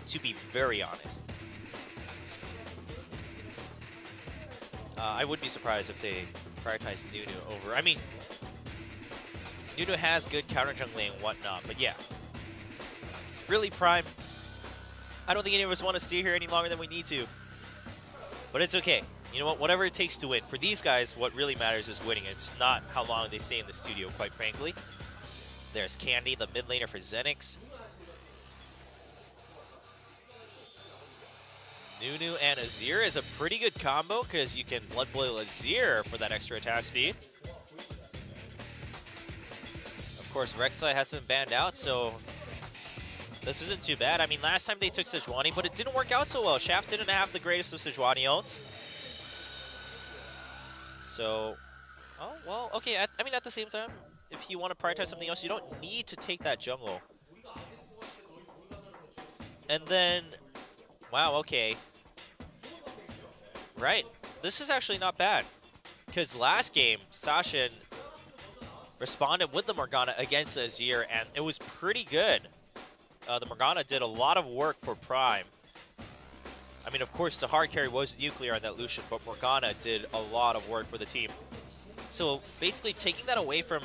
to be very honest. I would be surprised if they prioritize Nunu over. I mean, Nunu has good counter jungling and whatnot, but yeah. Really, Prime, I don't think any of us want to stay here any longer than we need to. But it's okay. You know what? Whatever it takes to win. For these guys, what really matters is winning. It's not how long they stay in the studio, quite frankly. There's Candy, the mid laner for XENICS. Nunu and Azir is a pretty good combo because you can Blood Boil Azir for that extra attack speed. Of course, Rek'Sai has been banned out, so this isn't too bad. I mean, last time they took Sejuani, but it didn't work out so well. Shaft didn't have the greatest of Sejuani ults. So, oh, well, okay. I mean, at the same time, if you want to prioritize something else, you don't need to take that jungle. And then, wow, okay. Right. This is actually not bad. Because last game, Sasha responded with the Morgana against Azir, and it was pretty good. The Morgana did a lot of work for Prime. I mean, of course, the hard carry was Nuclear on that Lucian, but Morgana did a lot of work for the team. So basically taking that away from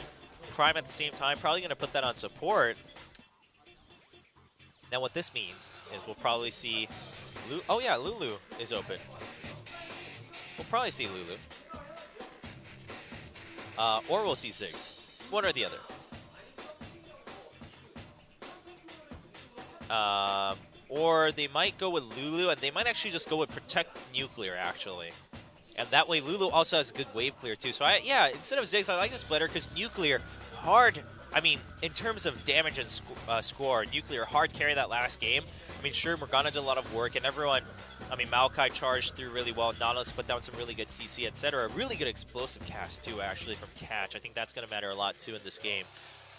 Prime at the same time, probably going to put that on support. Now what this means is we'll probably see... Oh yeah, Lulu is open. We'll probably see Lulu. Or we'll see Ziggs. One or the other. Or they might go with Lulu, and they might actually just go with Protect Nuclear, actually. And that way, Lulu also has good wave clear, too. So, yeah, instead of Ziggs, I like this better, because Nuclear, hard... I mean, in terms of damage and score, Nuclear hard carry that last game. I mean, sure, Morgana did a lot of work, and everyone... I mean, Maokai charged through really well. Nautilus put down some really good CC, etc. Really good explosive cast, too, actually, from Catch. I think that's going to matter a lot, too, in this game.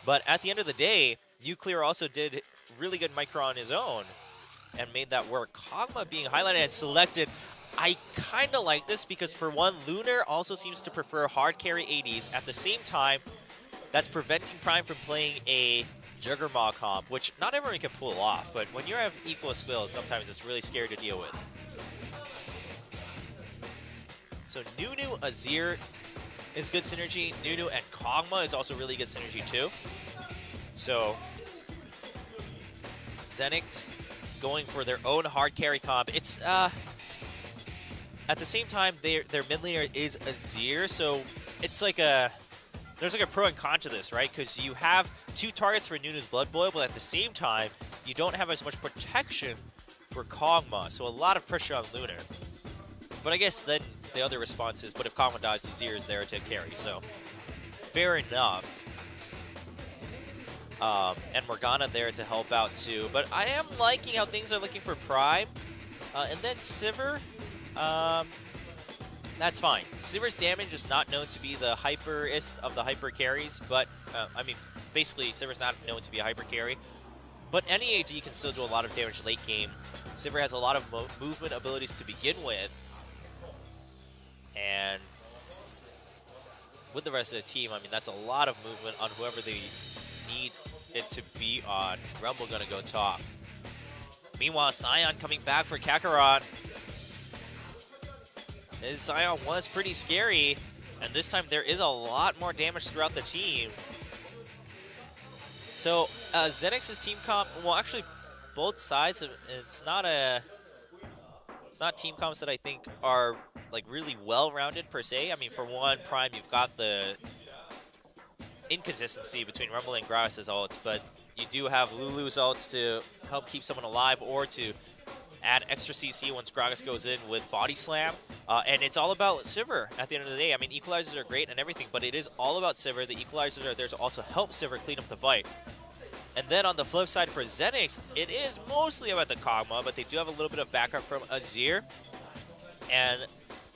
But at the end of the day, Nuclear also did really good micro on his own and made that work. Kog'Maw being highlighted and selected. I kind of like this because, for one, Lunar also seems to prefer hard carry ADs. At the same time, that's preventing Prime from playing a Juggernaut comp, which not everyone can pull off, but when you have equal skills, sometimes it's really scary to deal with. So Nunu, Azir is good synergy. Nunu and Kog'Maw is also really good synergy too. So XENICS going for their own hard carry comp. It's at the same time their mid laner is Azir, so it's like there's like a pro and con to this, right? Because you have two targets for Nunu's Blood Boil, but at the same time you don't have as much protection for Kog'Maw, so a lot of pressure on Lunar. But I guess then the other response is, but if Kog'Maw dies, Azir is there to carry, so fair enough. And Morgana there to help out too. But I am liking how things are looking for Prime. And then Sivir, that's fine. Sivir's damage is not known to be the hyperist of the hyper carries, but, I mean, basically Sivir's not known to be a hyper carry. But any AD can still do a lot of damage late game. Sivir has a lot of movement abilities to begin with. And with the rest of the team, I mean, that's a lot of movement on whoever they need it to be on. Rumble gonna go top. Meanwhile, Sion coming back for Kakarot. His Sion was pretty scary, and this time there is a lot more damage throughout the team. So, XENICS' team comp, well, actually, both sides, it's not team comps that I think are like really well-rounded per se. I mean, for one, Prime, you've got the inconsistency between Rumble and Gragas' ults, but you do have Lulu's ults to help keep someone alive or to add extra CC once Gragas goes in with Body Slam. And it's all about Sivir at the end of the day. I mean, equalizers are great and everything, but it is all about Sivir. The equalizers are there to also help Sivir clean up the fight. And then on the flip side for XENICS, it is mostly about the Kog'Maw, but they do have a little bit of backup from Azir. And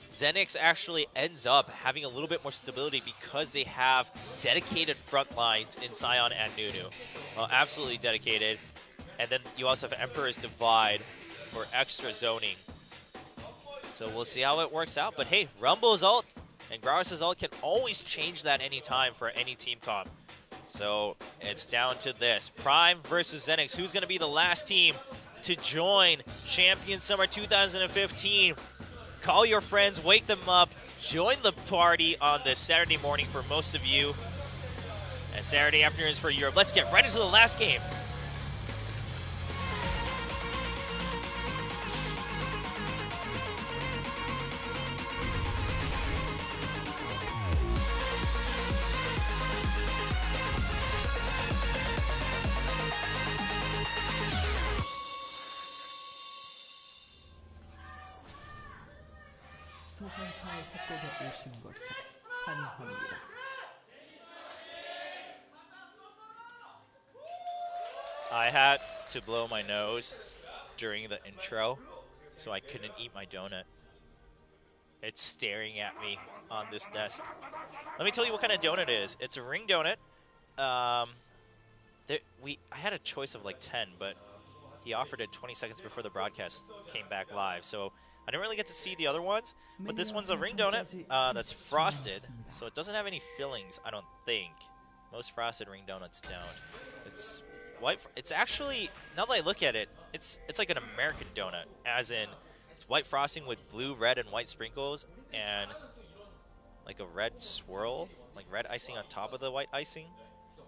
XENICS actually ends up having a little bit more stability because they have dedicated front lines in Sion and Nunu. Well, absolutely dedicated. And then you also have Emperor's Divide for extra zoning. So we'll see how it works out. But hey, Rumble's ult and Gragas' ult can always change that anytime for any team comp. So it's down to this. Prime versus XENICS. Who's going to be the last team to join Champion Summer 2015. Call your friends, wake them up, join the party on this Saturday morning for most of you, and Saturday afternoons for Europe. Let's get right into the last game. I had to blow my nose during the intro, so I couldn't eat my donut. It's staring at me on this desk. Let me tell you what kind of donut it is. It's a ring donut. I had a choice of like 10, but he offered it 20 seconds before the broadcast came back live, so I didn't really get to see the other ones. But this one's a ring donut that's frosted, so it doesn't have any fillings, I don't think. Most frosted ring donuts don't. It's white. It's actually, now that I look at it, it's like an American donut, as in it's white frosting with blue, red, and white sprinkles, and like a red swirl, like red icing on top of the white icing.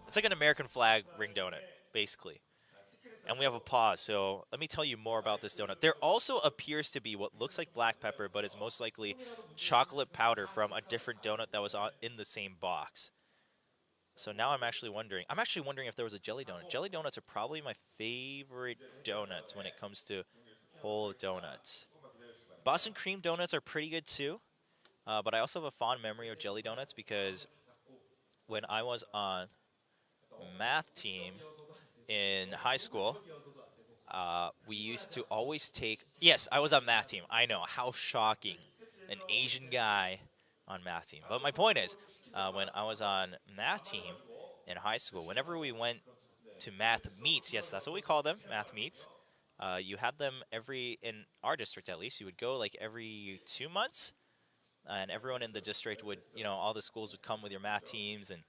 It's like an American flag ring donut, basically. And we have a pause, so let me tell you more about this donut. There also appears to be what looks like black pepper, but is most likely chocolate powder from a different donut that was in the same box. So now I'm actually wondering if there was a jelly donut. Jelly donuts are probably my favorite donuts when it comes to whole donuts. Boston cream donuts are pretty good too, but I also have a fond memory of jelly donuts because when I was on math team in high school, we used to always take, yes, I was on math team. I know, how shocking, an Asian guy on math team. But my point is, when I was on math team in high school, whenever we went to math meets, yes, that's what we call them, math meets, you had them in our district at least, you would go like every 2 months, and everyone in the district would, all the schools would come with your math teams, and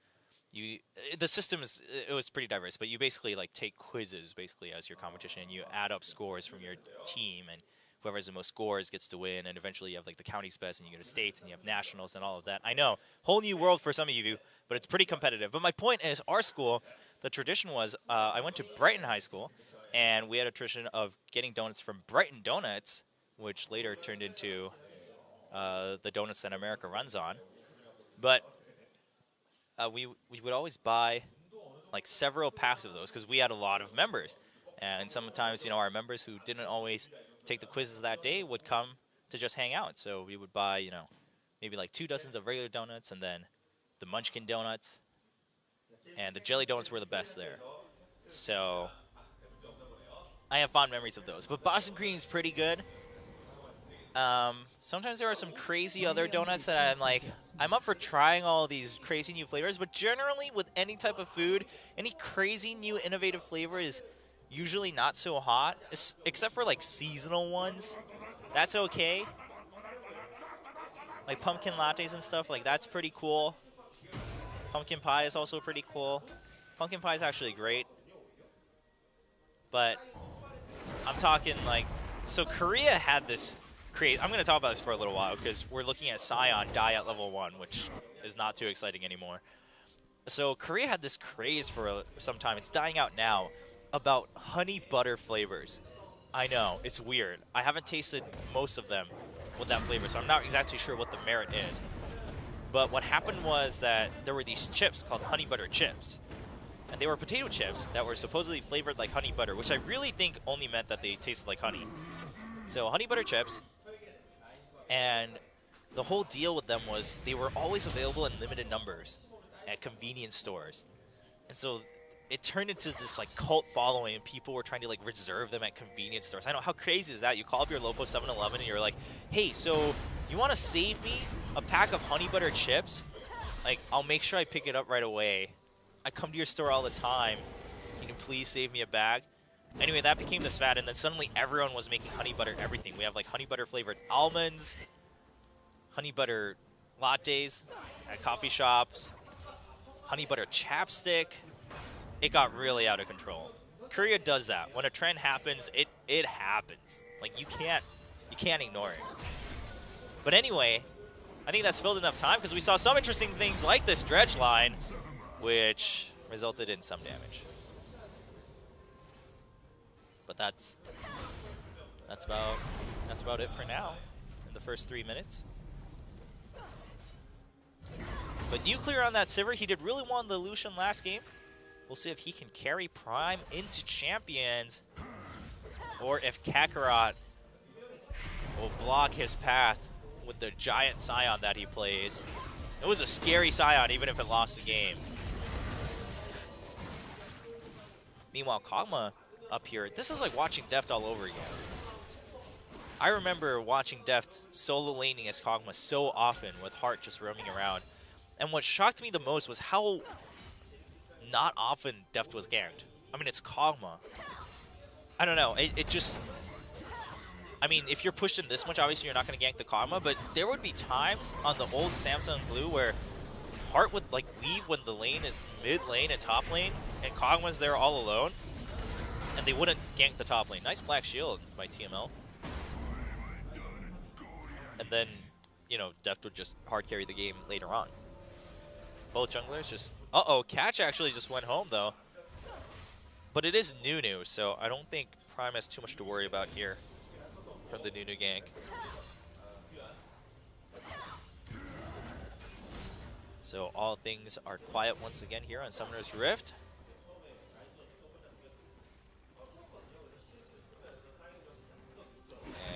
the system it was pretty diverse, but you basically like take quizzes basically as your competition, and you add up scores from your team, and whoever has the most scores gets to win, and eventually you have like the county's best, and you go to states, and you have nationals and all of that. I know, whole new world for some of you, but it's pretty competitive. But my point is, our school, the tradition was, I went to Brighton High School, and we had a tradition of getting donuts from Brighton Donuts, which later turned into the donuts that America runs on. But we would always buy like several packs of those because we had a lot of members, and sometimes our members who didn't always take the quizzes that day would come to just hang out. So we would buy maybe like 2 dozens of regular donuts, and then the Munchkin donuts, and the jelly donuts were the best there. So I have fond memories of those. But Boston cream is pretty good. Sometimes there are some crazy other donuts that I'm up for trying all these crazy new flavors, but generally with any type of food, any crazy new innovative flavor is usually not so hot, except for like seasonal ones. That's okay. Like pumpkin lattes and stuff, like that's pretty cool. Pumpkin pie is also pretty cool. Pumpkin pie is actually great. But I'm talking like, so Korea had this I'm going to talk about this for a little while because we're looking at Scion die at level 1, which is not too exciting anymore. So Korea had this craze for some time, it's dying out now, about honey butter flavors. I know, it's weird. I haven't tasted most of them with that flavor, so I'm not exactly sure what the merit is. But what happened was that there were these chips called honey butter chips. And they were potato chips that were supposedly flavored like honey butter, which I really think only meant that they tasted like honey. So honey butter chips. And the whole deal with them was they were always available in limited numbers at convenience stores. And so it turned into this like cult following, and people were trying to like reserve them at convenience stores. I know, how crazy is that? You call up your local 7-Eleven and you're like, hey, so you want to save me a pack of honey butter chips? Like, I'll make sure I pick it up right away. I come to your store all the time. Can you please save me a bag? Anyway, that became this fad, and then suddenly everyone was making honey butter everything. We have like honey butter flavored almonds, honey butter lattes at coffee shops, honey butter chapstick. It got really out of control. Korea does that. When a trend happens, it happens. Like, you can't ignore it. But anyway, I think that's filled enough time because we saw some interesting things like this dredge line, which resulted in some damage. But that's about it for now in the first 3 minutes. But Nuclear on that Sivir, he did really well in the Lucian last game. We'll see if he can carry Prime into Champions, or if Kakarot will block his path with the giant Scion that he plays. It was a scary Scion, even if it lost the game. Meanwhile, Kog'Maw up here, this is like watching Deft all over again. I remember watching Deft solo laning as Kog'Maw so often with Heart just roaming around. And what shocked me the most was how not often Deft was ganked. I mean, it's Kog'Maw. I don't know, it just... I mean, if you're pushed in this much, obviously you're not going to gank the Kog'Maw, but there would be times on the old Samsung Blue where Heart would like leave when the lane is mid lane and top lane, and Kog'Maw's there all alone, and they wouldn't gank the top lane. Nice Black Shield by TML. And then, you know, Deft would just hard carry the game later on. Both junglers just... Uh-oh, Catch actually just went home, though. But it is Nunu, so I don't think Prime has too much to worry about here from the Nunu gank. So all things are quiet once again here on Summoner's Rift.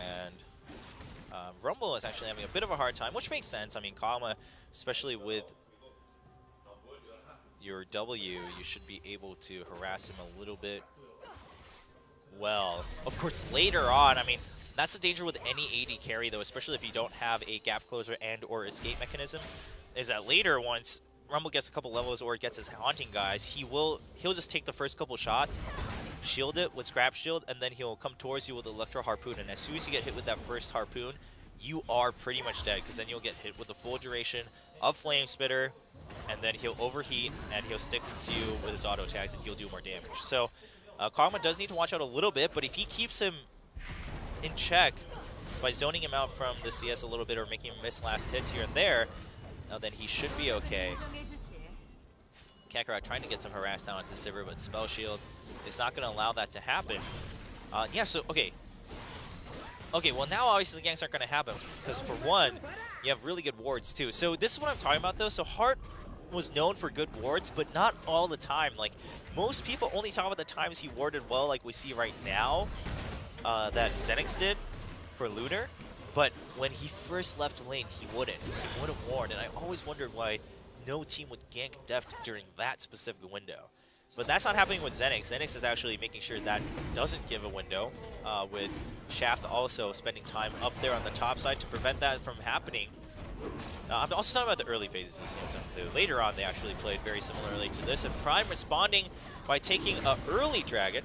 And Rumble is actually having a bit of a hard time, which makes sense. I mean, Kog'Maw, especially with your W, you should be able to harass him a little bit well. Of course, later on, I mean, that's the danger with any AD carry, though, especially if you don't have a gap closer and or escape mechanism, is that later, once Rumble gets a couple levels or gets his haunting guys, he'll just take the first couple shots, shield it with Scrap Shield, and then he'll come towards you with Electro Harpoon. And as soon as you get hit with that first Harpoon, you are pretty much dead, because then you'll get hit with the full duration of Flame Spitter, and then he'll overheat, and he'll stick to you with his auto tags, and he'll do more damage. So Kog'Maw does need to watch out a little bit, but if he keeps him in check by zoning him out from the CS a little bit or making him miss last hits here and there, then he should be okay. Kakarot trying to get some harass down onto Sivir, but Spell Shield is not going to allow that to happen. Yeah, so, okay, well, now obviously the ganks aren't going to happen, because for one, you have really good wards too. So this is what I'm talking about, though. So Heart was known for good wards, but not all the time. Like, most people only talk about the times he warded well, like we see right now, that XENICS did for Lunar. But when he first left lane, he wouldn't. He wouldn't ward, and I always wondered why no team would gank Deft during that specific window. But that's not happening with XENICS. XENICS is actually making sure that doesn't give a window, with Shaft also spending time up there on the top side to prevent that from happening. I'm also talking about the early phases of Samsung Blue. Later on, they actually played very similarly to this, and Prime responding by taking an early dragon.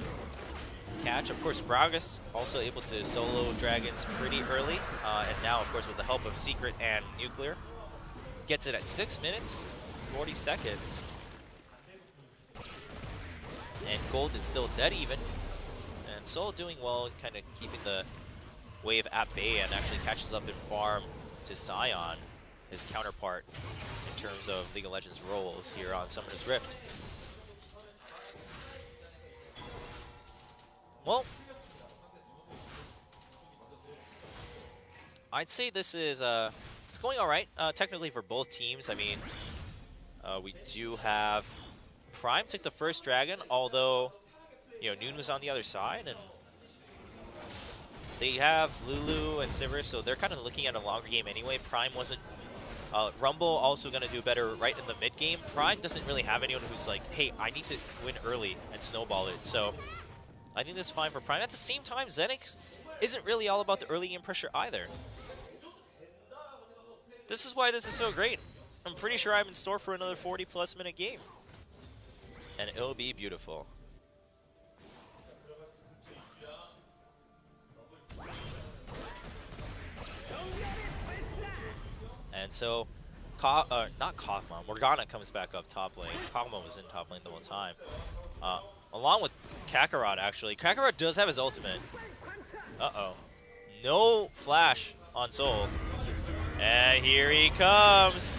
Catch, of course, Gragas also able to solo dragons pretty early, and now, of course, with the help of Secret and Nuclear, gets it at 6 minutes, 40 seconds. And Gold is still dead even. And Soul doing well, kind of keeping the wave at bay, and actually catches up in farm to Scion, his counterpart in terms of League of Legends roles here on Summoner's Rift. Well, I'd say this is it's going all right, technically for both teams. I mean, we do have Prime took the first dragon, although, you know, Nunu's on the other side, and they have Lulu and Sivir, so they're kind of looking at a longer game anyway. Prime wasn't... Rumble also going to do better right in the mid game. Prime doesn't really have anyone who's like, hey, I need to win early and snowball it, so I think this is fine for Prime. At the same time, XENICS isn't really all about the early game pressure either. This is why this is so great. I'm pretty sure I'm in store for another 40-plus minute game. And it'll be beautiful. And so, not Kog'Maw, Morgana comes back up top lane. Kog'Maw was in top lane the whole time. along with Kakarot, actually. Kakarot does have his ultimate. Uh-oh. No flash on Soul. And here he comes.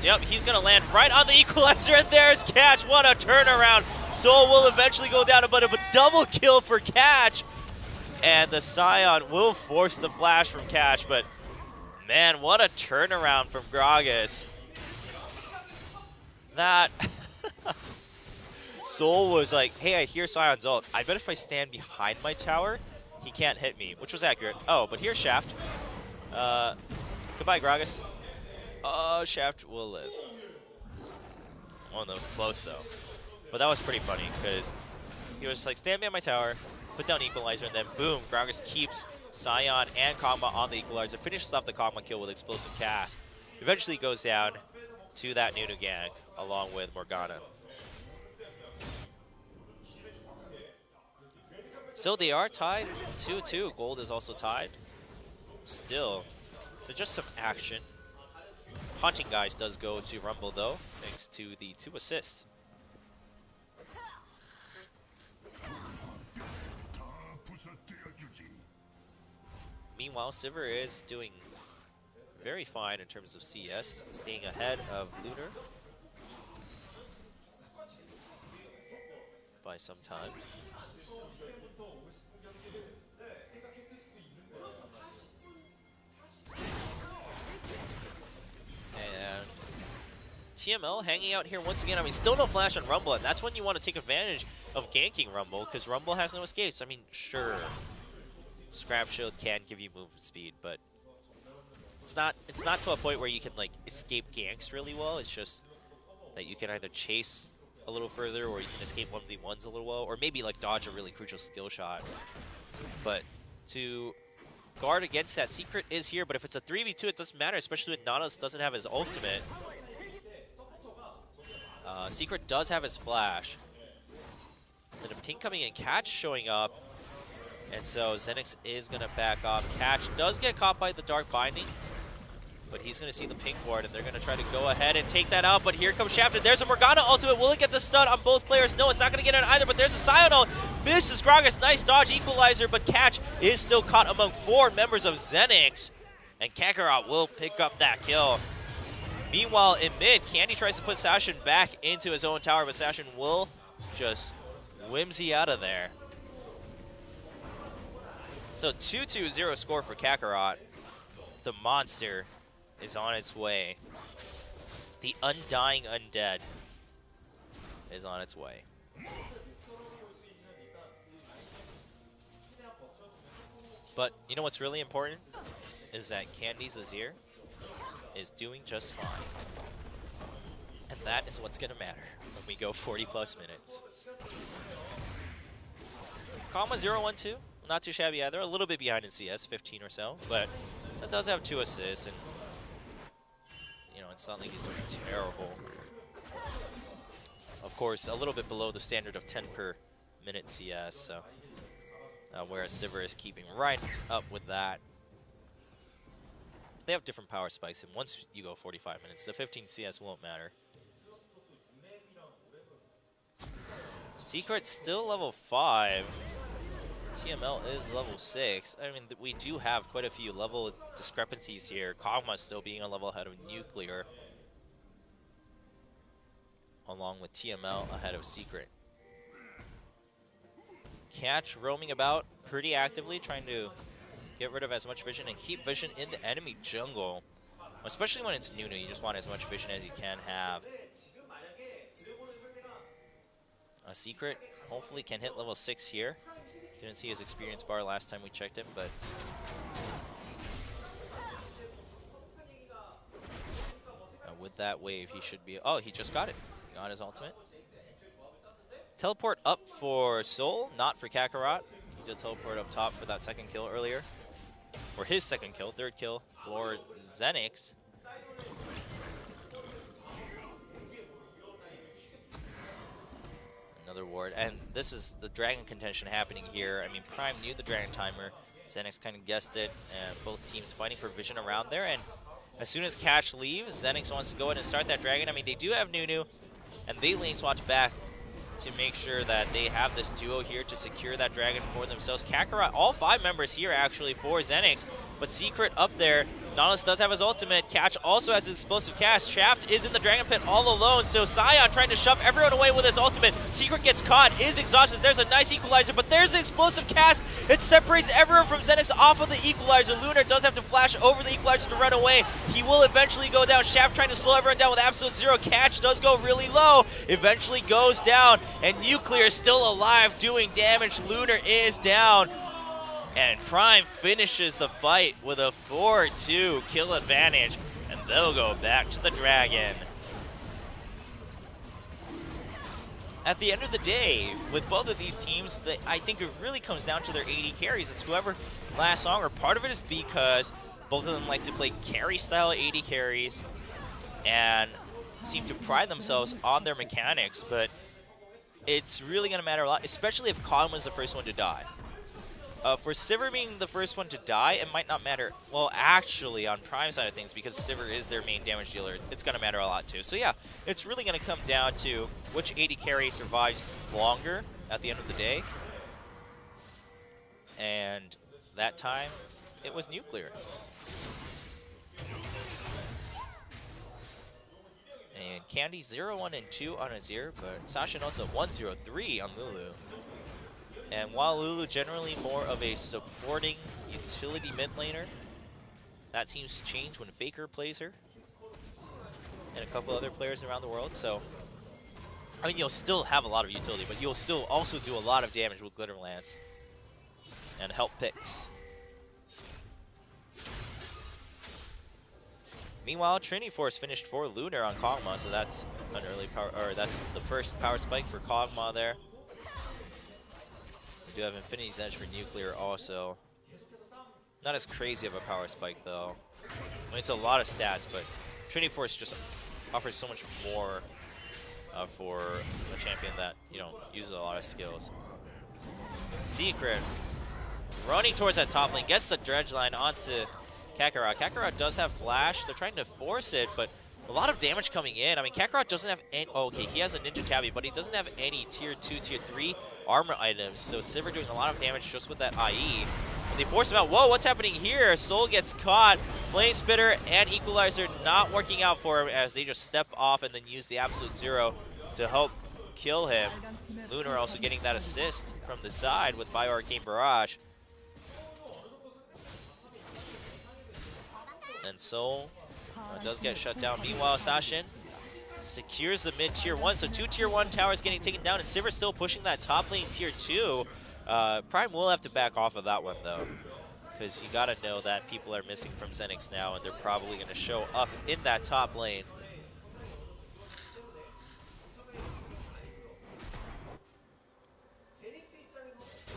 Yep, he's going to land right on the equalizer, and there's Catch. What a turnaround. Soul will eventually go down, but a double kill for Catch. And the Scion will force the flash from Catch, but man, what a turnaround from Gragas. That Soul was like, hey, I hear Scion's ult. I bet if I stand behind my tower, he can't hit me, which was accurate. Oh, but here's Shaft. Goodbye, Gragas. Oh, Shaft will live. Oh, that was close, though. But that was pretty funny, because he was just like, stand behind my tower, put down Equalizer, and then boom, Gragas keeps Scion and Kog'Maw on the Equalizer, finishes off the Kog'Maw kill with Explosive Cast. Eventually goes down to that Nunu gang, along with Morgana. So they are tied 2-2. Gold is also tied. Still, so just some action. Haunting Guys does go to Rumble, though, thanks to the 2 assists. Meanwhile, Sivir is doing very fine in terms of CS, staying ahead of Lunar by some time. And TML hanging out here once again. I mean, still no flash on Rumble, and that's when you want to take advantage of ganking Rumble, because Rumble has no escapes. I mean, sure, Scrap Shield can give you movement speed, but it's not to a point where you can like escape ganks really well. It's just that you can either chase a little further, or you can escape 1v1s a little well, or maybe like dodge a really crucial skill shot. But to guard against that, Secret is here, but if it's a 3v2, it doesn't matter, especially when Nautilus doesn't have his ultimate. Secret does have his flash. And a ping coming in, Catch showing up. And so XENICS is going to back off. Catch does get caught by the Dark Binding, but he's going to see the pink ward, and they're going to try to go ahead and take that out. But here comes Shaft, and there's a Morgana ultimate. Will it get the stun on both players? No, it's not going to get it either, but there's a Scion ult. Misses Gragas. Nice dodge Equalizer, but Catch is still caught among 4 members of XENICS, and Kakarot will pick up that kill. Meanwhile, in mid, Candy tries to put Sashin back into his own tower, but Sashin will just whimsy out of there. So 2-2-0 score for Kakarot. The monster is on its way. The undying undead is on its way. But you know what's really important is that Candy's Azir is doing just fine. And that is what's going to matter when we go 40+ minutes. Kog'Maw 0-1-2. Not too shabby either. A little bit behind in CS, 15 or so, but that does have 2 assists, and you know, it's not like he's doing terrible. Of course, a little bit below the standard of 10 per minute CS, so whereas Sivir is keeping right up with that. They have different power spikes, and once you go 45 minutes, the 15 CS won't matter. Secret still level 5. TML is level 6. I mean, we do have quite a few level discrepancies here. Kog'Maw still being a level ahead of Nuclear, along with TML ahead of Secret. Catch roaming about pretty actively, trying to get rid of as much vision and keep vision in the enemy jungle. Especially when it's Nunu, you just want as much vision as you can have. A Secret hopefully can hit level 6 here. Didn't see his experience bar last time we checked him, but with that wave, he should be. Oh, he just got it. Got his ultimate. Teleport up for Soul, not for Kakarot. He did teleport up top for that second kill earlier, or his second kill, third kill for XENICS. Another ward, and this is the dragon contention happening here. I mean, Prime knew the dragon timer. XENICS kind of guessed it, and both teams fighting for vision around there. And as soon as Catch leaves, XENICS wants to go in and start that dragon. I mean, they do have Nunu, and they lane swapped back to make sure that they have this duo here to secure that dragon for themselves. Kakarot, all 5 members here actually for XENICS, but Secret up there. Nautilus does have his ultimate. Catch also has his explosive cast. Shaft is in the Dragon Pit all alone, so Sion trying to shove everyone away with his ultimate. Secret gets caught, is exhausted. There's a nice equalizer, but there's an explosive cast. It separates everyone from XENICS off of the equalizer. Lunar does have to flash over the equalizer to run away. He will eventually go down. Shaft trying to slow everyone down with absolute zero. Catch does go really low, eventually goes down, and Nuclear is still alive doing damage. Lunar is down. And Prime finishes the fight with a 4-2 kill advantage, and they'll go back to the Dragon. At the end of the day, with both of these teams, I think it really comes down to their AD carries. It's whoever lasts longer. Part of it is because both of them like to play carry-style AD carries and seem to pride themselves on their mechanics, but it's really going to matter a lot, especially if Kog'Maw is the first one to die. For Sivir being the first one to die, it might not matter. Well, actually, on Prime side of things, because Sivir is their main damage dealer, it's going to matter a lot too. So yeah, it's really going to come down to which AD carry survives longer at the end of the day. And that time, it was Nuclear. And Candy 0-1 and 2 on Azir, but Sashin also 1-0-3 on Lulu. And while Lulu generally more of a supporting utility mid laner, that seems to change when Faker plays her and a couple other players around the world. So, I mean, you'll still have a lot of utility, but you'll still also do a lot of damage with Glitter Lance and help picks. Meanwhile, Trinity Force finished for Lunar on Kog'Maw, so that's an early power, or that's the first power spike for Kog'Maw there. We do have Infinity's Edge for Nuclear also. Not as crazy of a power spike though. I mean, it's a lot of stats, but Trinity Force just offers so much more for a champion that, you know, uses a lot of skills. Secret running towards that top lane, gets the dredge line onto Kakarot. Kakarot does have flash. They're trying to force it, but a lot of damage coming in. I mean, Kakarot doesn't have any... Oh, okay, he has a Ninja Tabby, but he doesn't have any tier 2, tier 3 armor items. So Sivir doing a lot of damage just with that IE. And they force him out. Whoa, what's happening here? Soul gets caught. Flame Spitter and Equalizer not working out for him as they just step off and then use the Absolute Zero to help kill him. Lunar also getting that assist from the side with Bio Arcane Barrage. And Soul does get shut down. Meanwhile, Sashin secures the mid tier 1. So 2 tier 1 towers getting taken down, and Sivir still pushing that top lane tier 2. Prime will have to back off of that one though, because you gotta know that people are missing from XENICS now, and they're probably gonna show up in that top lane.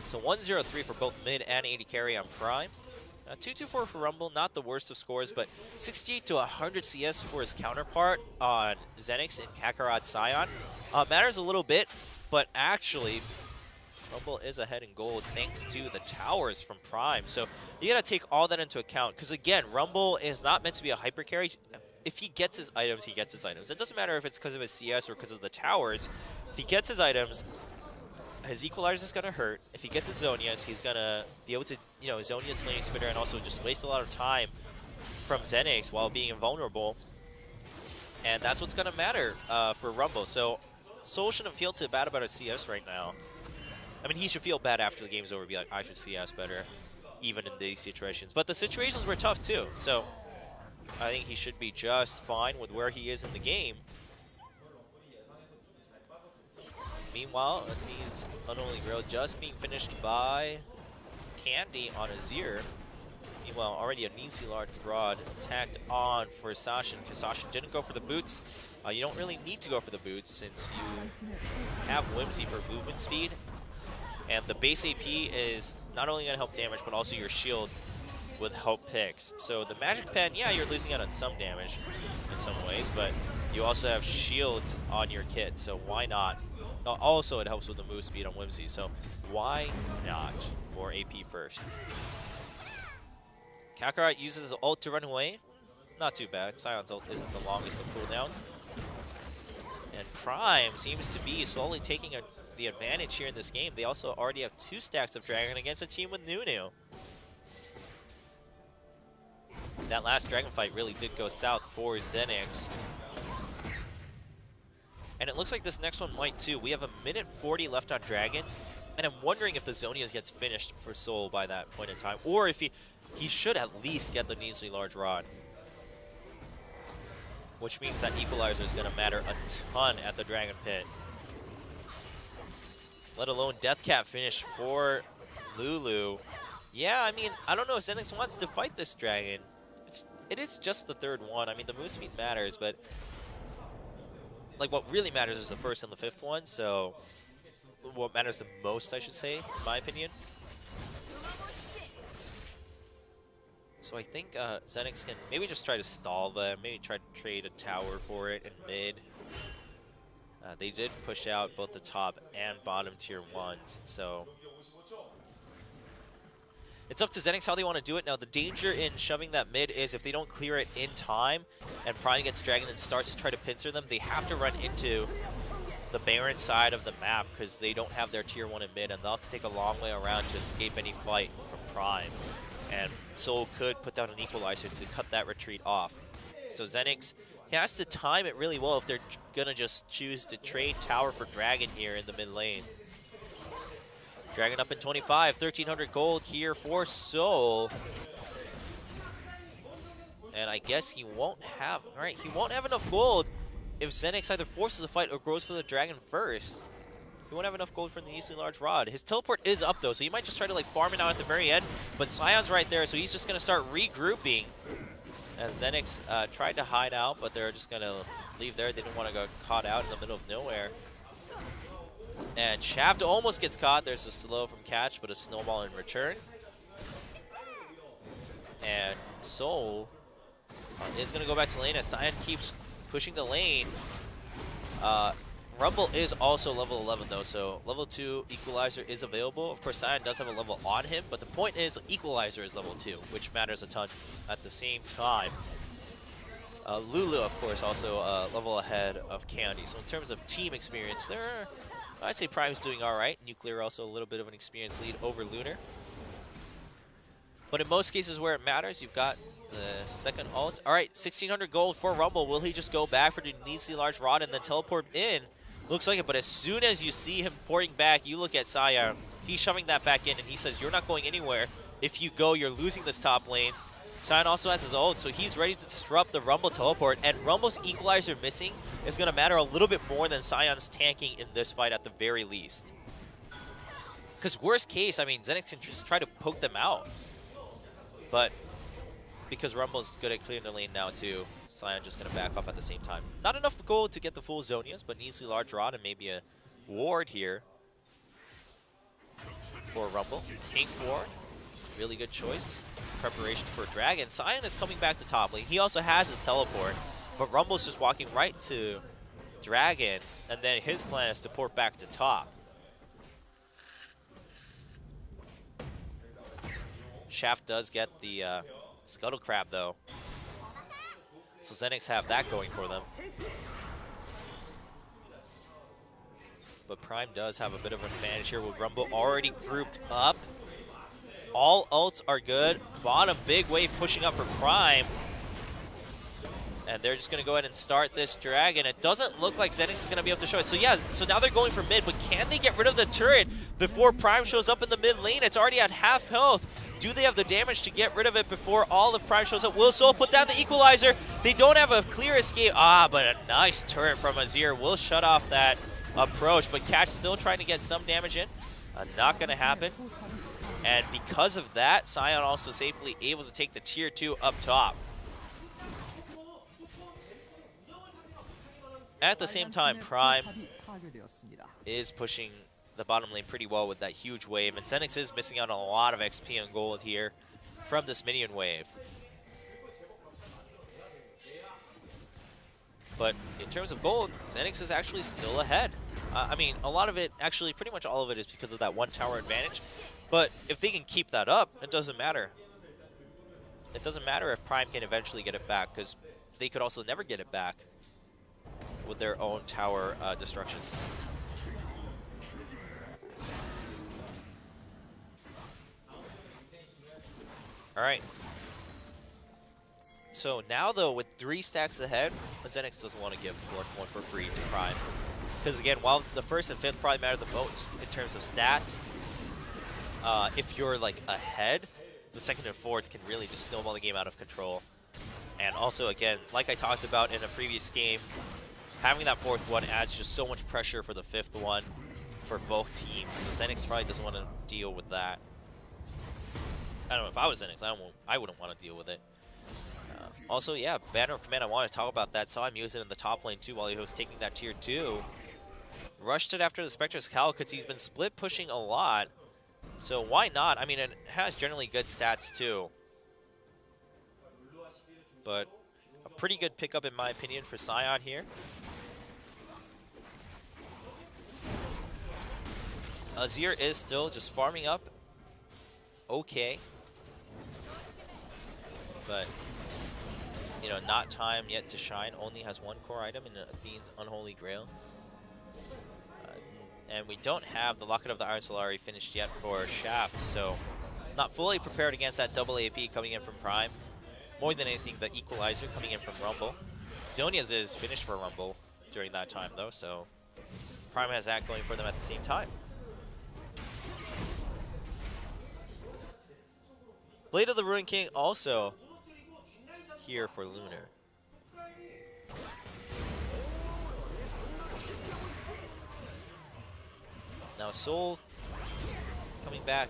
So 1-0-3 for both mid and AD carry on Prime. 2-2-4 for Rumble, not the worst of scores, but 68 to 100 CS for his counterpart on XENICS and Kakarot Sion. Matters a little bit, but actually, Rumble is ahead in gold thanks to the towers from Prime. So you gotta take all that into account, because again, Rumble is not meant to be a hyper carry. If he gets his items, he gets his items. It doesn't matter if it's because of his CS or because of the towers. If he gets his items, his Equalizer is going to hurt. If he gets his Zhonya's, he's going to be able to, you know, Zhonya's Flame Spitter and also just waste a lot of time from XENICS while being invulnerable. And that's what's going to matter for Rumble. So Soul shouldn't feel too bad about his CS right now. I mean, he should feel bad after the game's over, be like, I should CS better, even in these situations. But the situations were tough too, so I think he should be just fine with where he is in the game. Meanwhile, it means Unholy Grail just being finished by Candy on Azir. Meanwhile, already an easy large rod tacked on for Sashin, because Sashin didn't go for the boots. You don't really need to go for the boots since you have Whimsy for movement speed. And the base AP is not only going to help damage, but also your shield with help picks. So the Magic Pen, yeah, you're losing out on some damage in some ways, but you also have shields on your kit, so why not? Also, it helps with the move speed on Whimsy, so why not? More AP first. Kakarot uses his ult to run away. Not too bad. Sion's ult isn't the longest of cooldowns. And Prime seems to be slowly taking the advantage here in this game. They also already have 2 stacks of Dragon against a team with Nunu. That last Dragon fight really did go south for XENICS. And it looks like this next one might too. We have 1:40 left on Dragon. And I'm wondering if the Zonias gets finished for Soul by that point in time. Or if he should at least get the Neasly Large Rod. Which means that Equalizer is going to matter a ton at the Dragon Pit. Let alone Deathcat finish for Lulu. Yeah, I mean, I don't know if XENICS wants to fight this Dragon. It is just the 3rd one. I mean, the move speed matters, but like what really matters is the 1st and the 5th one. So what matters the most, I should say, in my opinion. So I think XENICS can maybe just try to stall them, maybe try to trade a tower for it in mid. They did push out both the top and bottom tier 1s, so it's up to XENICS how they want to do it. Now, the danger in shoving that mid is if they don't clear it in time and Prime gets Dragon and starts to try to pincer them, they have to run into the Baron side of the map because they don't have their tier 1 in mid, and they'll have to take a long way around to escape any fight from Prime. And Soul could put down an Equalizer to cut that retreat off. So XENICS has to time it really well if they're going to just choose to trade tower for Dragon here in the mid lane. Dragon up in 25, 1,300 gold here for Soul. And I guess he won't have, right, he won't have enough gold if XENICS either forces a fight or goes for the Dragon first. He won't have enough gold for the Neasly Large Rod. His teleport is up, though, so he might just try to, like, farm it out at the very end. But Sion's right there, so he's just going to start regrouping. As XENICS tried to hide out, but they're just going to leave there. They didn't want to get caught out in the middle of nowhere. And Shaft almost gets caught. There's a slow from Catch, but a snowball in return. And Soul is going to go back to lane as Sion keeps pushing the lane. Rumble is also level 11 though, so level 2 Equalizer is available. Of course, Sion does have a level on him, but the point is Equalizer is level 2, which matters a ton at the same time. Lulu, of course, also level ahead of Candy. So in terms of team experience, I'd say Prime's doing all right. Nuclear also a little bit of an experience lead over Lunar. But in most cases where it matters, you've got the second ult. All right, 1,600 gold for Rumble. Will he just go back for the Neasly Large Rod and then teleport in? Looks like it, but as soon as you see him porting back, you look at Sion. He's shoving that back in, and he says, you're not going anywhere. If you go, you're losing this top lane. Sion also has his ult, so he's ready to disrupt the Rumble teleport, and Rumble's Equalizer missing is going to matter a little bit more than Sion's tanking in this fight at the very least. Because worst case, I mean, XENICS can just try to poke them out. But because Rumble's good at clearing the lane now too, Sion just going to back off at the same time. Not enough gold to get the full Zonias, but Neasly Large Rod and maybe a ward here for Rumble. Pink ward, really good choice. Preparation for Dragon. Sion is coming back to top lane. He also has his teleport, but Rumble's just walking right to Dragon, and then his plan is to port back to top. Shaft does get the Scuttle Crab though. So XENICS have that going for them. But Prime does have a bit of an advantage here with Rumble already grouped up. All ults are good. Bottom big wave pushing up for Prime. And they're just going to go ahead and start this Dragon. It doesn't look like XENICS is going to be able to show it. So yeah, so now they're going for mid, but can they get rid of the turret before Prime shows up in the mid lane? It's already at half health. Do they have the damage to get rid of it before all of Prime shows up? Will Soul put down the Equalizer? They don't have a clear escape. But a nice turret from Azir will shut off that approach. But Catch still trying to get some damage in. Not going to happen. And because of that, Sion also safely able to take the tier 2 up top. At the same time, Prime is pushing the bottom lane pretty well with that huge wave, and XENICS is missing out on a lot of XP and gold here from this minion wave. But in terms of gold, XENICS is actually still ahead. I mean, a lot of it, actually pretty much all of it is because of that one tower advantage. But if they can keep that up, it doesn't matter. It doesn't matter if Prime can eventually get it back, because they could also never get it back. with their own tower destructions. Alright. So now, though, with 3 stacks ahead, XENICS doesn't want to give 4th one for free to Prime. Because, again, while the 1st and 5th probably matter the most in terms of stats, if you're, like, ahead, the 2nd and 4th can really just snowball the game out of control. And also, again, like I talked about in a previous game, having that 4th one adds just so much pressure for the 5th one for both teams. So XENICS probably doesn't want to deal with that. I don't know, if I was XENICS, I wouldn't want to deal with it. Also, yeah, Banner of Command, I want to talk about that. Saw him use it in the top lane too while he was taking that tier 2. Rushed it after the Spectre's Cowl because he's been split pushing a lot. So why not? I mean, it has generally good stats too. But a pretty good pickup in my opinion for Sion here. Azir is still just farming up. Okay. But, you know, not time yet to shine. Only has 1 core item in Athene's Unholy Grail. And we don't have the Locket of the Iron Solari finished yet for Shaft, so not fully prepared against that double AP coming in from Prime. More than anything, the Equalizer coming in from Rumble. Zonia's is finished for Rumble during that time, though, so Prime has that going for them at the same time. Blade of the Ruin King also here for Lunar. Now Soul coming back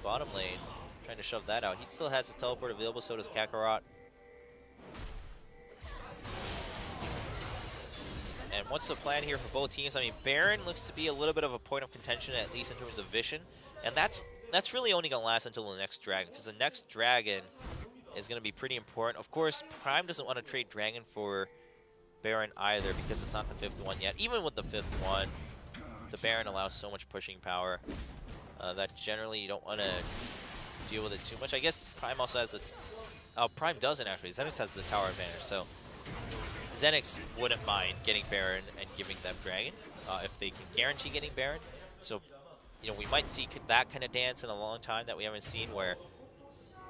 bottom lane, trying to shove that out. He still has his teleport available, so does Kakarot. And what's the plan here for both teams? I mean, Baron looks to be a little bit of a point of contention, at least in terms of vision. And that's really only going to last until the next Dragon, because the next Dragon is going to be pretty important. Of course, Prime doesn't want to trade Dragon for Baron either, because it's not the 5th one yet. Even with the 5th one, the Baron allows so much pushing power that generally you don't want to deal with it too much. I guess Prime also has the... Oh, Prime doesn't actually. XENICS has the tower advantage, so XENICS wouldn't mind getting Baron and giving them Dragon if they can guarantee getting Baron. So, you know, we might see that kind of dance in a long time that we haven't seen, where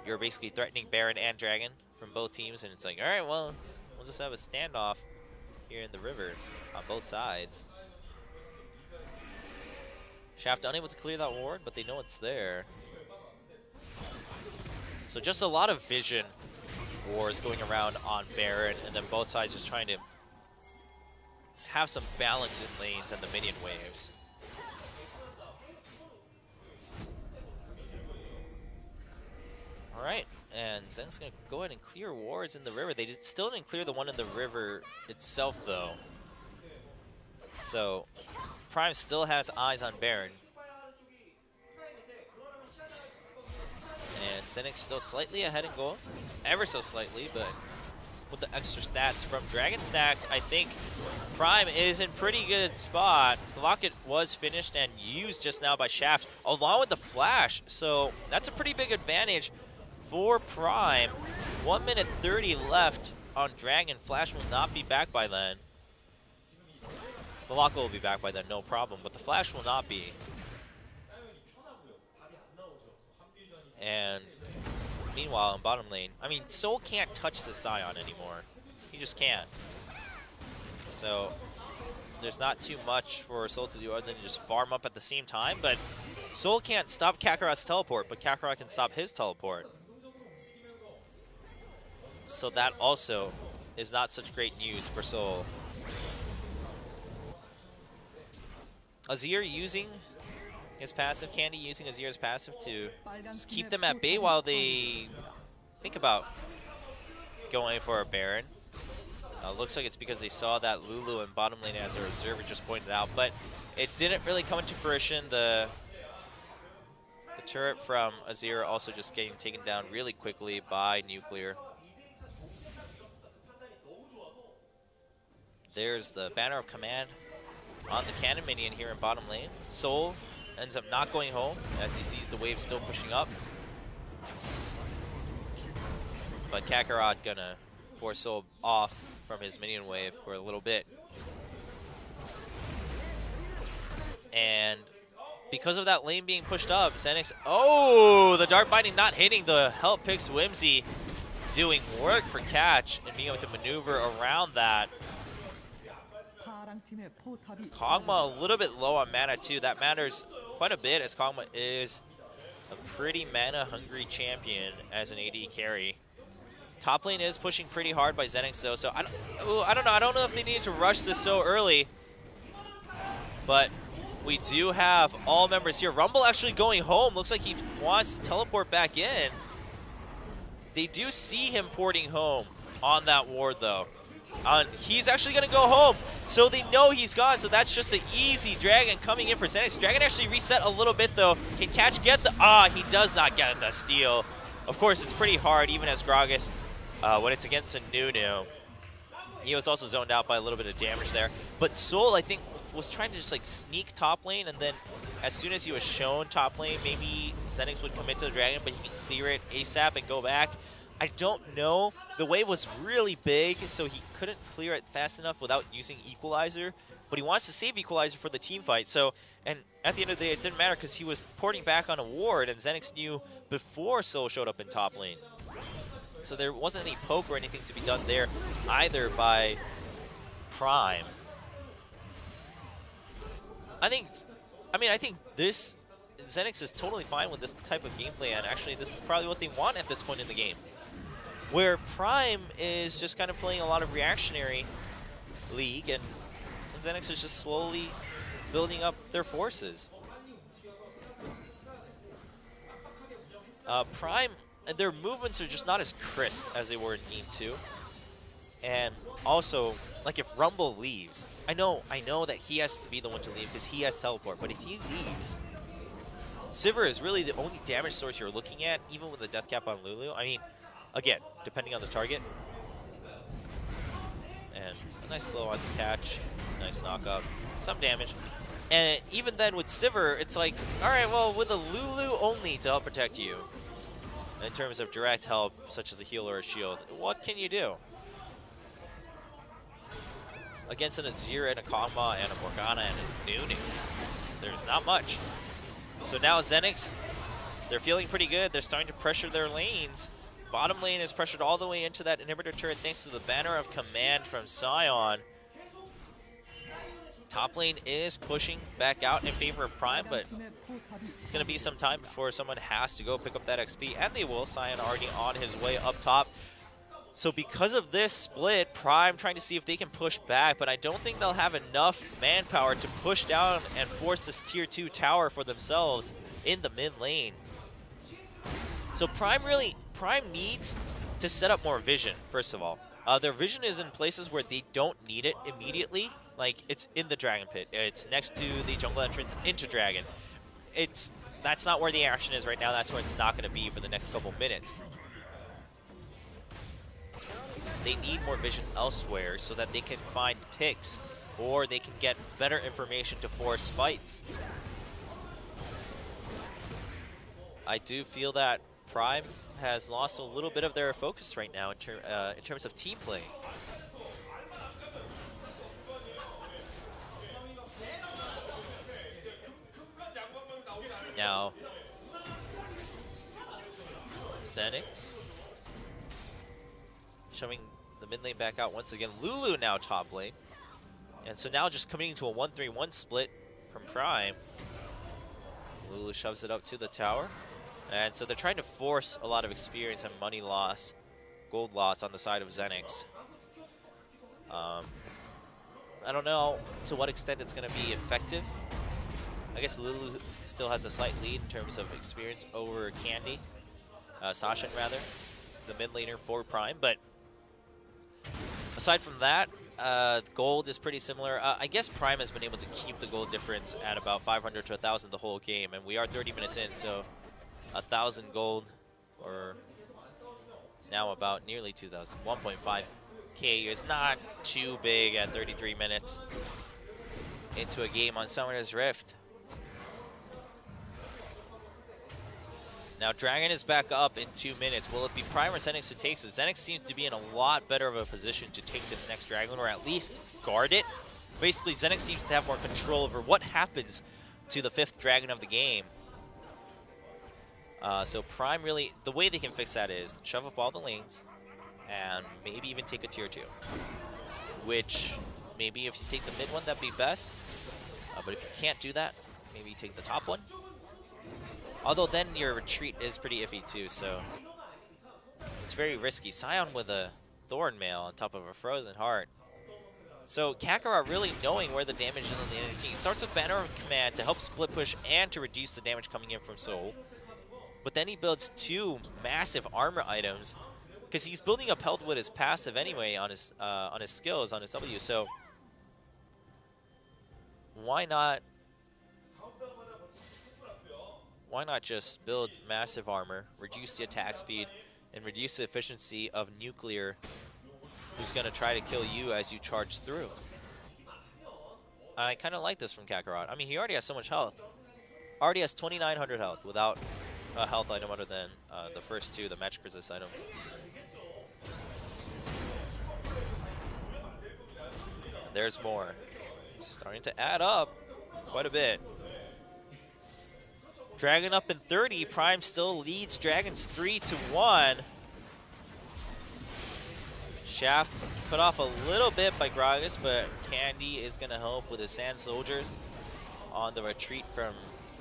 you're basically threatening Baron and Dragon from both teams, and it's like, all right, well, we'll just have a standoff here in the river on both sides. Shaft unable to clear that ward, but they know it's there. So just a lot of vision wars going around on Baron, and then both sides just trying to have some balance in lanes and the minion waves. Alright, and Zen's going to go ahead and clear wards in the river. They still didn't clear the one in the river itself, though. So Prime still has eyes on Baron. And XENICS still slightly ahead in goal. Ever so slightly, but with the extra stats from Dragon Stacks, I think Prime is in pretty good spot. The Locket was finished and used just now by Shaft, along with the Flash. So that's a pretty big advantage for Prime. 1 minute 30 left on Dragon. Flash will not be back by then. The Locket will be back by then, no problem, but the Flash will not be. And meanwhile, in bottom lane, I mean, Soul can't touch the Sion anymore. He just can't. So there's not too much for Soul to do other than just farm up at the same time, but Soul can't stop Kakarot's teleport, but Kakarot can stop his teleport. So that also is not such great news for Soul. Azir using his passive, Candy using Azir's passive to just keep them at bay while they think about going for a Baron. Looks like it's because they saw that Lulu in bottom lane, as our observer just pointed out, but it didn't really come into fruition. The turret from Azir also just getting taken down really quickly by Nuclear. There's the Banner of Command on the cannon minion here in bottom lane. Soul ends up not going home as he sees the wave still pushing up. But Kakarot gonna force Soul off from his minion wave for a little bit. And because of that lane being pushed up, XENICS, oh, the Dark Binding not hitting, the help picks Whimsy, doing work for catch and being able to maneuver around that. Kog'Maw a little bit low on mana too. That matters quite a bit as Kog'Maw is a pretty mana-hungry champion as an AD carry. Top lane is pushing pretty hard by XENICS though, so I don't know. I don't know if they need to rush this so early. But we do have all members here. Rumble actually going home. Looks like he wants to teleport back in. They do see him porting home on that ward though. He's actually going to go home. So they know he's gone. So that's just an easy Dragon coming in for XENICS. Dragon actually reset a little bit though. Can Catch get the... he does not get the steal. Of course, it's pretty hard even as Gragas when it's against a Nunu. He was also zoned out by a little bit of damage there. But Soul, I think, was trying to just like sneak top lane, and then as soon as he was shown top lane, maybe XENICS would commit to the Dragon, but he can clear it ASAP and go back. I don't know. The wave was really big, so he couldn't clear it fast enough without using Equalizer, but he wants to save Equalizer for the team fight. So, and at the end of the day, it didn't matter because he was porting back on a ward, and XENICS knew before Soul showed up in top lane. So there wasn't any poke or anything to be done there either by Prime. I think this XENICS is totally fine with this type of gameplay, and actually this is probably what they want at this point in the game. Where Prime is just kind of playing a lot of reactionary league, and XENICS is just slowly building up their forces. Prime, their movements are just not as crisp as they were in Game 2. And also, like if Rumble leaves, I know that he has to be the one to leave because he has teleport, but if he leaves, Sivir is really the only damage source you're looking at, even with the death cap on Lulu. I mean, again, depending on the target. And a nice slow on to catch, nice knock up, some damage. And even then with Sivir, it's like, alright, well, with a Lulu only to help protect you, in terms of direct help, such as a heal or a shield, what can you do? Against an Azir and a Kog'Maw and a Morgana and a Nunu, there's not much. So now XENICS, they're feeling pretty good. They're starting to pressure their lanes. Bottom lane is pressured all the way into that inhibitor turret thanks to the Banner of Command from Sion. Top lane is pushing back out in favor of Prime, but it's going to be some time before someone has to go pick up that XP, and they will. Sion already on his way up top. So because of this split, Prime trying to see if they can push back, but I don't think they'll have enough manpower to push down and force this tier 2 tower for themselves in the mid lane. So Prime needs to set up more vision, first of all. Their vision is in places where they don't need it immediately. Like, it's in the Dragon Pit. It's next to the jungle entrance into Dragon. That's not where the action is right now. That's where it's not going to be for the next couple minutes. They need more vision elsewhere so that they can find picks or they can get better information to force fights. I do feel that Prime has lost a little bit of their focus right now in terms of team play. Now, XENICS shoving the mid lane back out once again. Lulu now top lane. And so now just coming into a 1-3-1 split from Prime. Lulu shoves it up to the tower. And so they're trying to force a lot of experience and money loss, gold loss on the side of XENICS. I don't know to what extent it's going to be effective. I guess Lulu still has a slight lead in terms of experience over Candy. Sashin, rather, the mid laner for Prime. But aside from that, gold is pretty similar. I guess Prime has been able to keep the gold difference at about 500 to 1,000 the whole game. And we are 30 minutes in, so 1,000 gold, or now about nearly 2,000. 1.5K is not too big at 33 minutes into a game on Summoner's Rift. Now Dragon is back up in 2 minutes. Will it be Prime or XENICS who takes it? XENICS seems to be in a lot better of a position to take this next Dragon, or at least guard it. Basically, XENICS seems to have more control over what happens to the 5th dragon of the game. So Prime really, the way they can fix that is shove up all the lanes and maybe even take a tier 2. Which, maybe if you take the mid one, that'd be best. But if you can't do that, maybe take the top one. Although then your retreat is pretty iffy too, so it's very risky. Sion with a Thorn Mail on top of a Frozen Heart. So Kakarot really knowing where the damage is on the enemy team. He starts with Banner of Command to help split push and to reduce the damage coming in from Soul. But then he builds 2 massive armor items because he's building up health with his passive anyway on his skills, on his W. So why not just build massive armor, reduce the attack speed, and reduce the efficiency of Nuclear, who's going to try to kill you as you charge through. I kind of like this from Kakarot. I mean, he already has so much health. Already has 2,900 health without a health item other than the first 2, the magic resist items. There's more. Starting to add up quite a bit. Dragon up in 30. Prime still leads Dragons 3-1. Shaft put off a little bit by Gragas, but Candy is going to help with his Sand Soldiers on the retreat from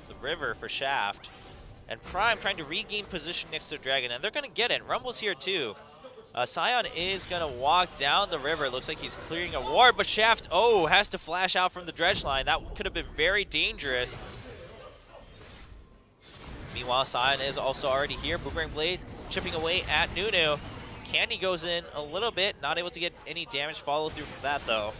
the river for Shaft. And Prime trying to regain position next to Dragon, and they're going to get it. Rumble's here too. Sion is going to walk down the river. Looks like he's clearing a ward, but Shaft, has to flash out from the dredge line. That could have been very dangerous. Meanwhile, Sion is also already here. Boomerang Blade chipping away at Nunu. Candy goes in a little bit, not able to get any damage follow through from that though.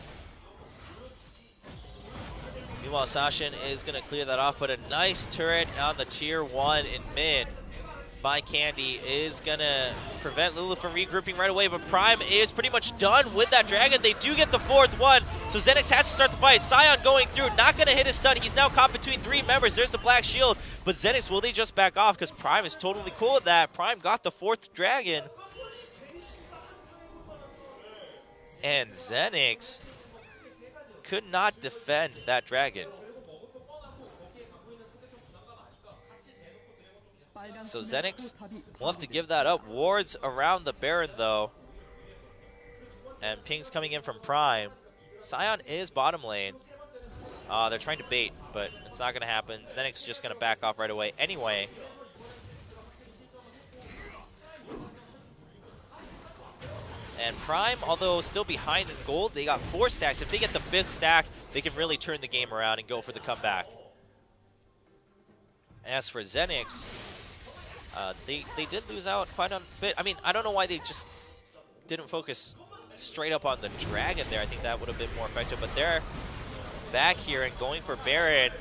Meanwhile, Sashin is going to clear that off, but a nice turret on the tier 1 in mid by Candy is going to prevent Lulu from regrouping right away, but Prime is pretty much done with that dragon. They do get the 4th one, so XENICS has to start the fight. Sion going through, not going to hit his stun. He's now caught between 3 members. There's the black shield, but XENICS, will they just back off? Because Prime is totally cool with that. Prime got the 4th dragon. And XENICS could not defend that dragon. So XENICS will have to give that up. Wards around the Baron though. And pings coming in from Prime. Sion is bottom lane. They're trying to bait, but it's not going to happen. XENICS just going to back off right away anyway. And Prime, although still behind in gold, they got 4 stacks. If they get the 5th stack, they can really turn the game around and go for the comeback. As for XENICS, they did lose out quite a bit. I mean, I don't know why they just didn't focus straight up on the dragon there. I think that would have been more effective, but they're back here and going for Baron.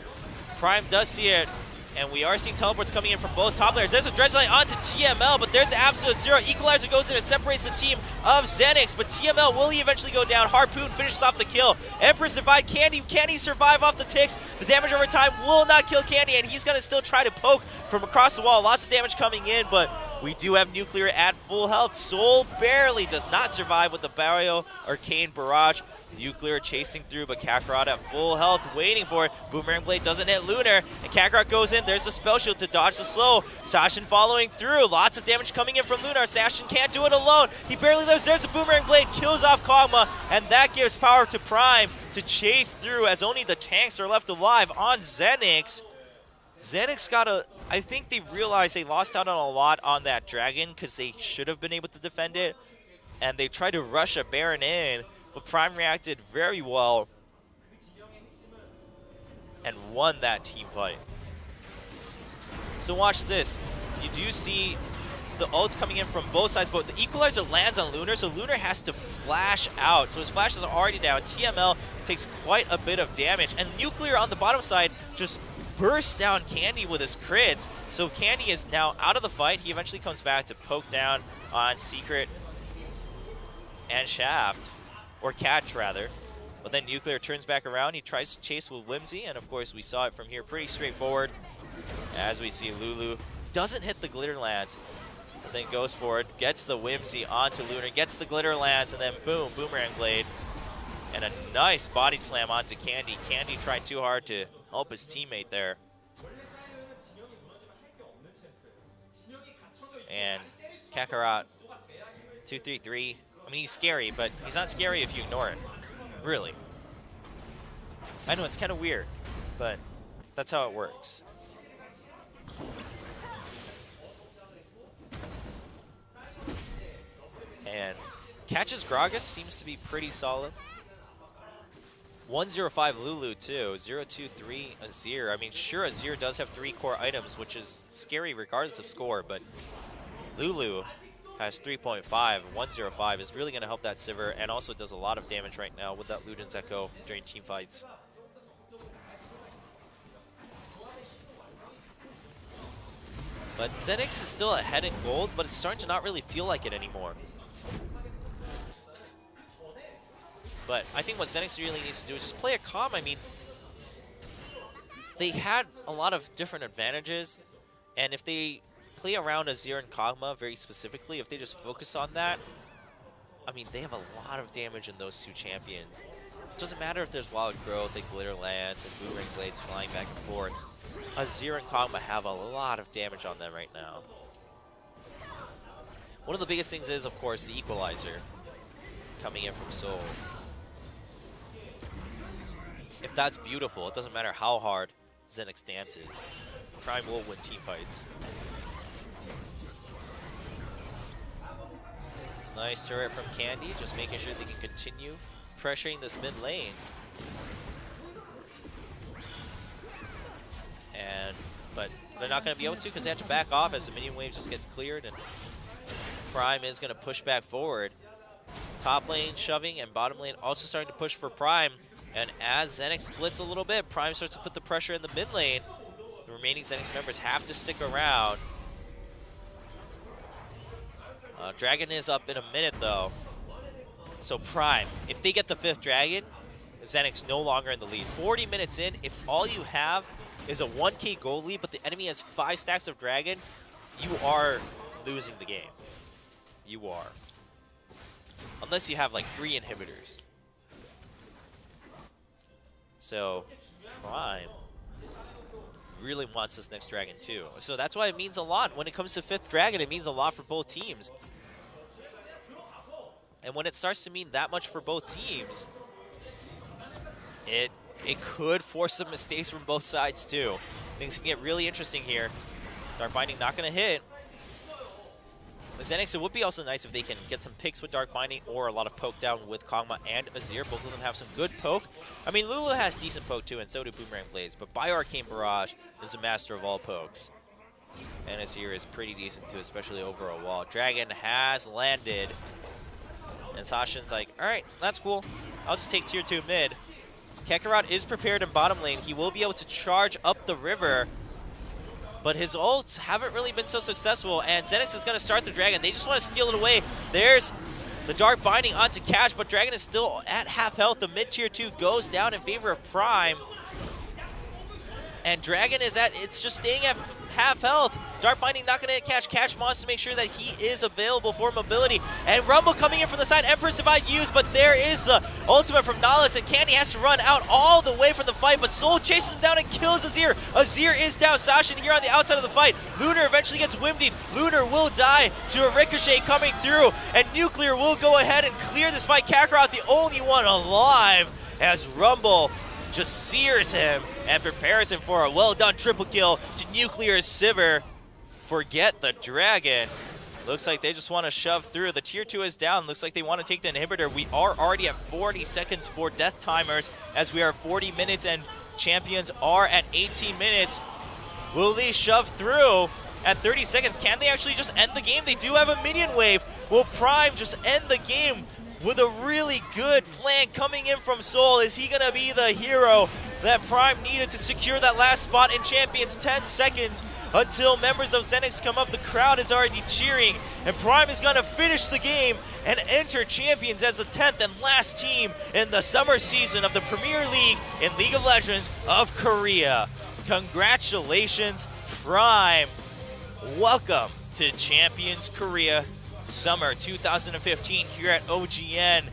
Prime does see it, and we are seeing teleports coming in from both top layers. There's a dredge line onto TML, but there's Absolute Zero. Equalizer goes in and separates the team of XENICS, but TML will he eventually go down. Harpoon finishes off the kill. Empress survived. Candy, can he survive off the ticks? The damage over time will not kill Candy, and he's going to still try to poke from across the wall. Lots of damage coming in, but we do have Nuclear at full health. Soul barely does not survive with the Barrio Arcane Barrage. Nuclear chasing through, but Kakarot at full health, waiting for it. Boomerang Blade doesn't hit Lunar, and Kakarot goes in. There's the spell shield to dodge the slow. Sashin following through. Lots of damage coming in from Lunar. Sashin can't do it alone. He barely lives. There's a Boomerang Blade, kills off Kog'Maw, and that gives power to Prime to chase through as only the tanks are left alive on XENICS. XENICS got a... I think they realized they lost out on a lot on that dragon because they should have been able to defend it, and they tried to rush a Baron in, but Prime reacted very well and won that team fight. So watch this. You do see the ults coming in from both sides, but the equalizer lands on Lunar, so Lunar has to flash out. So his flashes are already down. TML takes quite a bit of damage, and Nuclear on the bottom side just bursts down Candy with his crits. So Candy is now out of the fight. He eventually comes back to poke down on Secret and Shaft. Or Catch, rather. But then Nuclear turns back around. He tries to chase with Whimsy, and of course we saw it from here pretty straightforward. As we see Lulu doesn't hit the Glitter Lance, but then goes for it, gets the Whimsy onto Lunar, gets the Glitter Lance, and then boom, Boomerang Blade. And a nice body slam onto Candy. Candy tried too hard to help his teammate there. And Kakarot, 2-3-3. I mean, he's scary, but he's not scary if you ignore it. Really. I know, it's kind of weird, but that's how it works. And catches Gragas seems to be pretty solid. 105 Lulu too, 023 Azir. I mean, sure, Azir does have 3 core items, which is scary regardless of score, but Lulu has 3.5, 105 is really going to help that Sivir, and also does a lot of damage right now with that Luden's Echo during team fights. But XENICS is still ahead in gold, but it's starting to not really feel like it anymore. But I think what XENICS really needs to do is just play it calm. I mean, they had a lot of different advantages, and if they play around Azir and Kog'Maw very specifically, if they just focus on that, I mean, they have a lot of damage in those 2 champions. It doesn't matter if there's Wild Growth and Glitter Lance and Boomerang Blades flying back and forth. Azir and Kog'Maw have a lot of damage on them right now. One of the biggest things is, of course, the Equalizer coming in from Seoul. If that's beautiful, it doesn't matter how hard XENICS dances. Prime will win team fights. Nice turret from Candy, just making sure they can continue pressuring this mid lane. But they're not going to be able to because they have to back off as the minion wave just gets cleared, and Prime is going to push back forward. Top lane shoving and bottom lane also starting to push for Prime. And as XENICS splits a little bit, Prime starts to put the pressure in the mid lane. The remaining XENICS members have to stick around. Dragon is up in a minute though. So Prime, if they get the 5th Dragon, XENICS no longer in the lead. 40 minutes in, if all you have is a 1k gold lead, but the enemy has 5 stacks of Dragon, you are losing the game. You are. Unless you have like 3 inhibitors. So Prime really wants this next Dragon too. So that's why it means a lot. When it comes to 5th Dragon, it means a lot for both teams. And when it starts to mean that much for both teams, it could force some mistakes from both sides too. Things can get really interesting here. Dark Binding not going to hit. XENICS, it would be also nice if they can get some picks with Dark Binding or a lot of poke down with Kog'Maw and Azir. Both of them have some good poke. I mean, Lulu has decent poke too, and so do Boomerang Blades, but Bio-Arcane Barrage is the master of all pokes. And Azir is pretty decent too, especially over a wall. Dragon has landed. And Sashin's like, alright, that's cool. I'll just take tier 2 mid. Kakarot is prepared in bottom lane. He will be able to charge up the river, but his ults haven't really been so successful, and XENICS is going to start the Dragon. They just want to steal it away. There's the Dark Binding onto Cash, but Dragon is still at half health. The mid tier 2 goes down in favor of Prime. And Dragon is it's just staying at half health. Dark Binding not going to hit Cash. Cash wants to make sure that he is available for mobility. And Rumble coming in from the side. Empress Divide used, but there is the ultimate from Nahlis, and Candy has to run out all the way from the fight, but Soul chases him down and kills Azir. Azir is down. Sashin here on the outside of the fight. Lunar eventually gets wimdied. Lunar will die to a Ricochet coming through, and Nuclear will go ahead and clear this fight. Kakarot, the only one alive, as Rumble just sears him and prepares him for a well-done triple kill to Nuclear's Sivir. Forget the Dragon. Looks like they just want to shove through. The tier 2 is down. Looks like they want to take the inhibitor. We are already at 40 seconds for death timers, as we are 40 minutes and champions are at 18 minutes. Will they shove through at 30 seconds? Can they actually just end the game? They do have a minion wave. Will Prime just end the game with a really good flank coming in from Soul? Is he going to be the hero that Prime needed to secure that last spot in Champions? 10 seconds until members of XENICS come up. The crowd is already cheering, and Prime is going to finish the game and enter Champions as the 10th and last team in the summer season of the Premier League in League of Legends of Korea. Congratulations, Prime. Welcome to Champions Korea Summer 2015 here at OGN.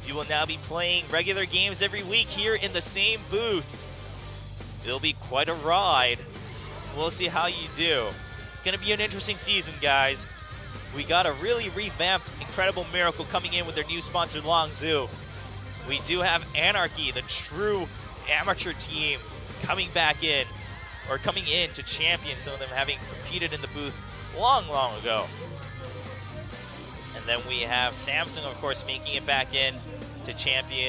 You will now be playing regular games every week here in the same booth. It'll be quite a ride. We'll see how you do. It's going to be an interesting season, guys. We got a really revamped Incredible Miracle coming in with their new sponsor, Longzhu. We do have Anarchy, the true amateur team, coming back in, or coming in to champion, some of them having competed in the booth long, long ago. And then we have Samsung, of course, making it back in to champion